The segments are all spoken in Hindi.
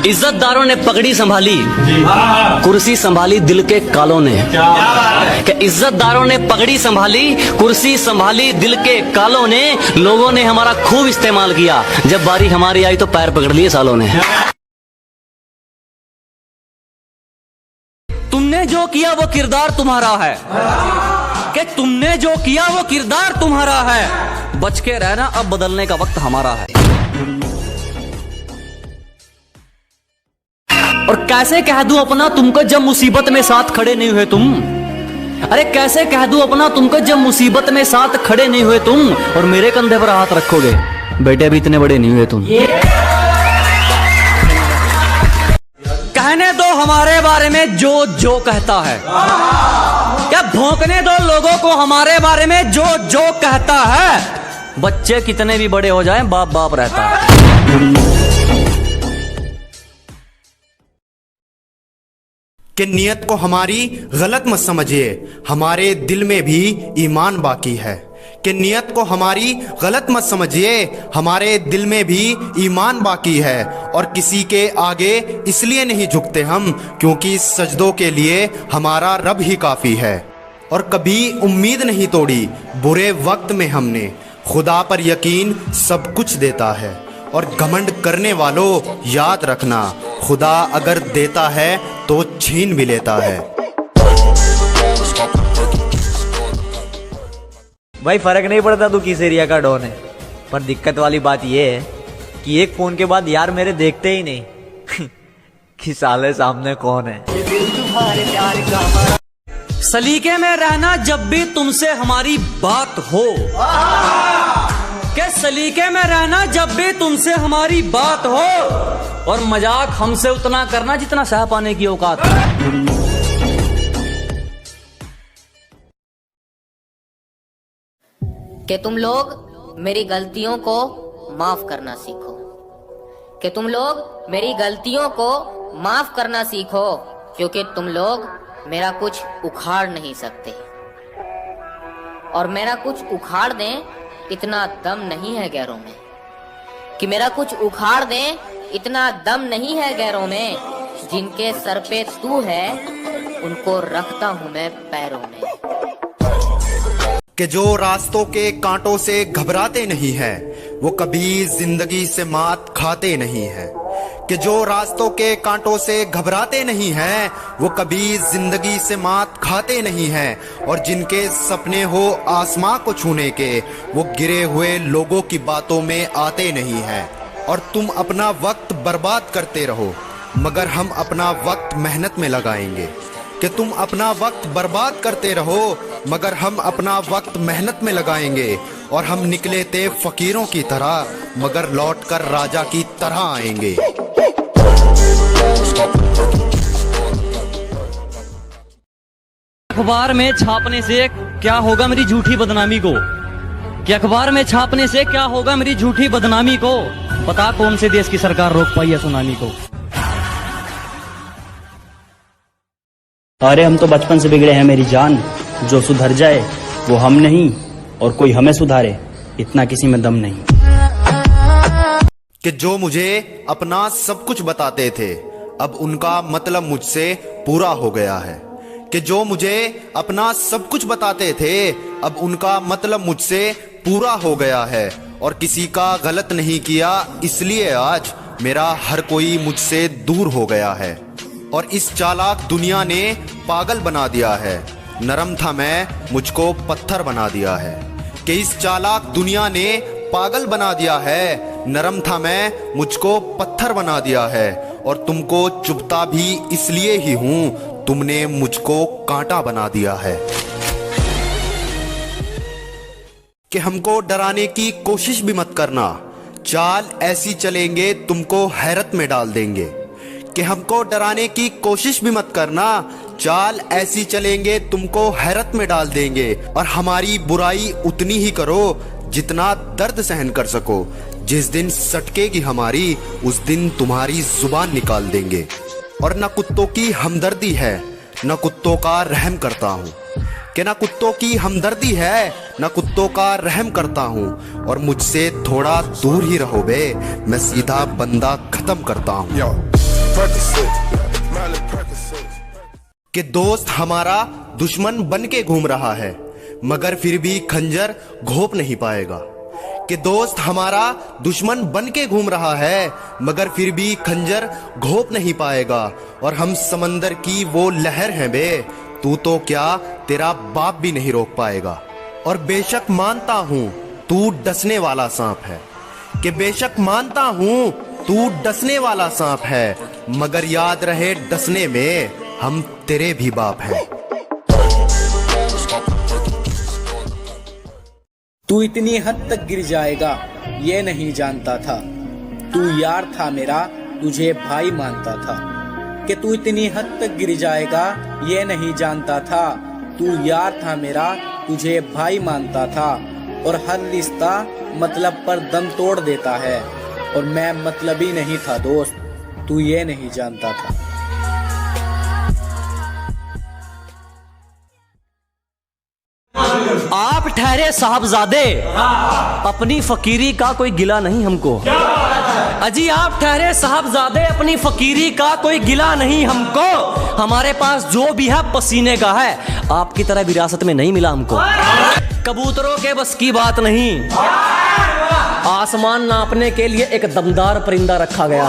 इज्जतदारों ने पगड़ी संभाली, कुर्सी संभाली दिल के कालों ने। कि इज्जतदारों ने पगड़ी संभाली, कुर्सी संभाली दिल के कालों ने। लोगों ने हमारा खूब इस्तेमाल किया, जब बारी हमारी आई तो पैर पकड़ लिए सालों ने। तुमने जो किया वो किरदार तुम्हारा है, कि तुमने जो किया वो किरदार तुम्हारा है। बच के रहना, अब बदलने का वक्त हमारा है। और कैसे कह दूं अपना तुमको जब मुसीबत में साथ खड़े नहीं हुए तुम। अरे कैसे कह दूं अपना तुमको जब मुसीबत में साथ खड़े नहीं हुए तुम। और मेरे कंधे पर हाथ रखोगे, बेटे अभी इतने बड़े नहीं हुए तुम। कहने दो हमारे बारे में जो जो कहता है, क्या भौंकने दो लोगों को हमारे बारे में जो जो कहता है। बच्चे कितने भी बड़े हो जाएं, बाप बाप रहता है। कि नियत को हमारी गलत मत समझिए, हमारे दिल में भी ईमान बाकी है। कि नियत को हमारी गलत मत समझिए, हमारे दिल में भी ईमान बाकी है। और किसी के आगे इसलिए नहीं झुकते हम, क्योंकि सजदों के लिए हमारा रब ही काफ़ी है। और कभी उम्मीद नहीं तोड़ी बुरे वक्त में हमने, खुदा पर यकीन सब कुछ देता है। और घमंड करने वालों याद रखना, खुदा अगर देता है तो छीन भी लेता है। भाई फर्क नहीं पड़ता तू किस एरिया का डॉन है, पर दिक्कत वाली बात ये है कि एक फोन के बाद यार मेरे देखते ही नहीं कि साले सामने कौन है। सलीके में रहना जब भी तुमसे हमारी बात हो, के सलीके में रहना जब भी तुमसे हमारी बात हो। और मजाक हमसे उतना करना जितना सह पाने की औकात है। कि तुम लोग मेरी गलतियों को माफ करना सीखो, कि तुम लोग मेरी गलतियों को माफ करना सीखो, क्योंकि तुम लोग मेरा कुछ उखाड़ नहीं सकते। और मेरा कुछ उखाड़ दें इतना दम नहीं है गैरों में, कि मेरा कुछ उखाड़ दें इतना दम नहीं है गैरों में। जिनके सर पे तू है उनको रखता हूं मैं पैरों में। कि जो रास्तों के कांटों से घबराते नहीं है, वो कभी जिंदगी से मात खाते नहीं है। कि जो रास्तों के कांटों से घबराते नहीं हैं, वो कभी जिंदगी से मात खाते नहीं हैं। और जिनके सपने हो आसमां को छूने के, वो गिरे हुए लोगों की बातों में आते नहीं हैं। और तुम अपना वक्त बर्बाद करते रहो, मगर हम अपना वक्त मेहनत में लगाएंगे। कि तुम अपना वक्त बर्बाद करते रहो, मगर हम अपना वक्त मेहनत में लगाएंगे। और हम निकले थे फकीरों की तरह, मगर लौटकर राजा की तरह आएंगे। अखबार में छापने से क्या होगा मेरी झूठी बदनामी को, कि अखबार में छापने से क्या होगा मेरी झूठी बदनामी को। पता कौन से देश की सरकार रोक पाई है सुनामी को। अरे हम तो बचपन से बिगड़े हैं मेरी जान, जो सुधर जाए वो हम नहीं और कोई हमें सुधारे इतना किसी में दम नहीं। कि जो मुझे अपना सब कुछ बताते थे, अब उनका मतलब मुझसे पूरा हो गया है। कि जो मुझे अपना सब कुछ बताते थे, अब उनका मतलब मुझसे पूरा हो गया है। और किसी का गलत नहीं किया, इसलिए आज मेरा हर कोई मुझसे दूर हो गया है। और इस चालाक दुनिया ने पागल बना दिया है, नरम था मैं मुझको पत्थर बना दिया है। कि इस चालाक दुनिया ने पागल बना दिया है, नरम था मैं मुझको पत्थर बना दिया है। और तुमको चुभता भी इसलिए ही हूं, तुमने मुझको कांटा बना दिया है। कि हमको डराने की कोशिश भी मत करना, चाल ऐसी चलेंगे तुमको हैरत में डाल देंगे। कि हमको डराने की कोशिश भी मत करना, चाल ऐसी चलेंगे तुमको हैरत में डाल देंगे। और हमारी बुराई उतनी ही करो जितना दर्द सहन कर सको। जिस दिन सटकेगी हमारी, उस दिन तुम्हारी जुबान निकाल देंगे। और न कुत्तों की हमदर्दी है, न कुत्तों का रहम करता हूँ। कि न कुत्तों की हमदर्दी है, न कुत्तों का रहम करता हूँ। और मुझसे थोड़ा दूर ही रहो बे, मैं सीधा बंदा खत्म करता हूँ। कि दोस्त हमारा दुश्मन बन के घूम रहा है मगर फिर भी खंजर घोंप नहीं पाएगा। कि दोस्त हमारा दुश्मन बन के घूम रहा है मगर फिर भी खंजर घोंप नहीं पाएगा। और हम समंदर की वो लहर हैं बे, तू तो क्या तेरा बाप भी नहीं रोक पाएगा। और बेशक मानता हूँ तू डसने वाला सांप है, कि बेशक मानता हूँ तू डसने वाला सांप है, मगर याद रहे डसने में हम तेरे भी बाप हैं। तू इतनी हद तक गिर जाएगा ये नहीं जानता था, तू यार था मेरा तुझे भाई मानता था। कि तू इतनी हद तक गिर जाएगा ये नहीं जानता था, तू यार था मेरा तुझे भाई मानता था। और हर रिश्ता मतलब पर दम तोड़ देता है, और मैं मतलबी नहीं था दोस्त, तू ये नहीं जानता था। आप ठहरे साहबजादे, अपनी फकीरी का कोई गिला नहीं हमको। अजी आप ठहरे साहबजादे, अपनी फकीरी का कोई गिला नहीं हमको। हमारे पास जो भी है पसीने का है, आपकी तरह विरासत में नहीं मिला हमको। कबूतरों के बस की बात नहीं, आसमान नापने के लिए एक दमदार परिंदा रखा गया।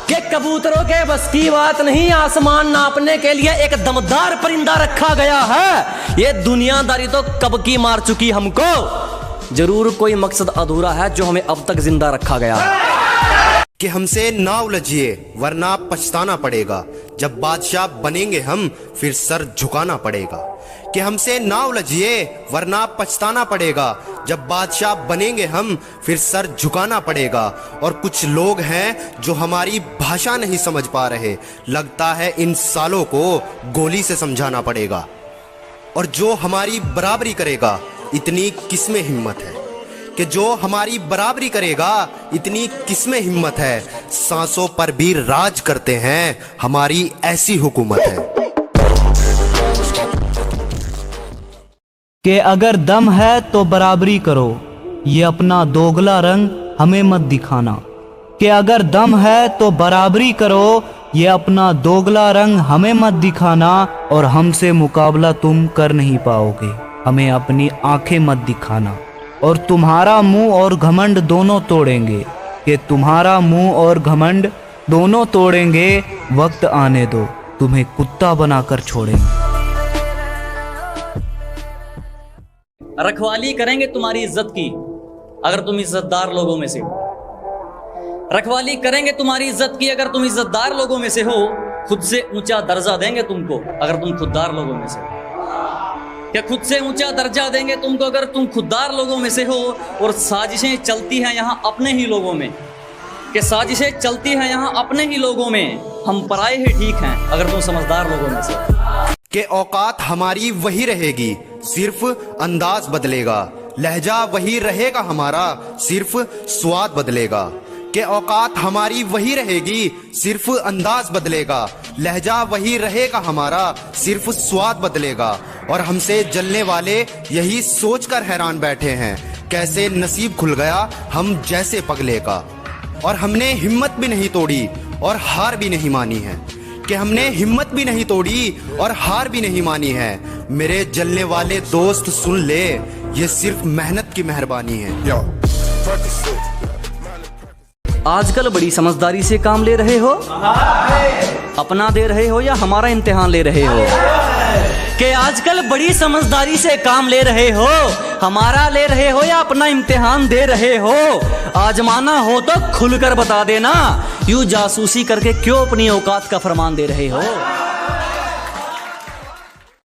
कि कबूतरों के बस की बात नहीं, आसमान नापने के लिए एक दमदार परिंदा रखा गया है। ये दुनियादारी तो कब की मार चुकी हमको। जरूर कोई मकसद अधूरा है जो हमें अब तक जिंदा रखा गया है। कि हमसे ना उलझिए वरना पछताना पड़ेगा, जब बादशाह बनेंगे हम फिर सर झुकाना पड़ेगा। कि हमसे ना उलझिए वरना पछताना पड़ेगा, जब बादशाह बनेंगे हम फिर सर झुकाना पड़ेगा। और कुछ लोग हैं जो हमारी भाषा नहीं समझ पा रहे, लगता है इन सालों को गोली से समझाना पड़ेगा। और जो हमारी बराबरी करेगा इतनी किसमें हिम्मत है, कि जो हमारी बराबरी करेगा इतनी किसमें हिम्मत है। सांसों पर भी राज करते हैं, हमारी ऐसी हुकूमत है। कि अगर दम है तो बराबरी करो, ये अपना दोगला रंग हमें मत दिखाना। कि अगर दम है तो बराबरी करो, ये अपना दोगला रंग हमें मत दिखाना। और हमसे मुकाबला तुम कर नहीं पाओगे, हमें अपनी आंखें मत दिखाना। और तुम्हारा मुंह और घमंड दोनों तोड़ेंगे, कि तुम्हारा मुंह और घमंड दोनों तोड़ेंगे। वक्त आने दो, तुम्हें कुत्ता बनाकर छोड़ेंगे। रखवाली करेंगे तुम्हारी इज्जत की अगर तुम इज्जतदार लोगों में से हो। रखवाली करेंगे तुम्हारी इज्जत की अगर तुम इज्जतदार लोगों में से हो। खुद से ऊंचा दर्जा देंगे तुमको अगर तुम खुददार लोगों में से हो। क्या खुद से ऊंचा दर्जा देंगे तुमको अगर तुम खुददार लोगों में से हो। और साजिशें चलती हैं यहाँ अपने ही लोगों में, कि साजिशें चलती हैं यहाँ अपने ही लोगों में। हम पराए ही ठीक हैं अगर तुम समझदार लोगों में से हो। कि औकात हमारी वही रहेगी, सिर्फ अंदाज बदलेगा। लहजा वही रहेगा हमारा, सिर्फ स्वाद बदलेगा। कि औकात हमारी वही रहेगी, सिर्फ अंदाज बदलेगा। लहजा वही रहेगा हमारा, सिर्फ स्वाद बदलेगा। और हमसे जलने वाले यही सोचकर हैरान बैठे हैं, कैसे नसीब खुल गया हम जैसे पगले का। और हमने हिम्मत भी नहीं तोड़ी और हार भी नहीं मानी है, कि हमने हिम्मत भी नहीं तोड़ी और हार भी नहीं मानी है। मेरे जलने वाले दोस्त सुन ले, ये सिर्फ मेहनत की मेहरबानी है। आजकल बड़ी समझदारी से काम ले रहे हो, अपना दे रहे हो या हमारा इम्तिहान ले रहे हो। कि आजकल बड़ी समझदारी से काम ले रहे हो, हमारा ले रहे हो या अपना इम्तिहान दे रहे हो। आजमाना हो तो खुलकर बता देना, यूं जासूसी करके क्यों अपनी औकात का फरमान दे रहे हो।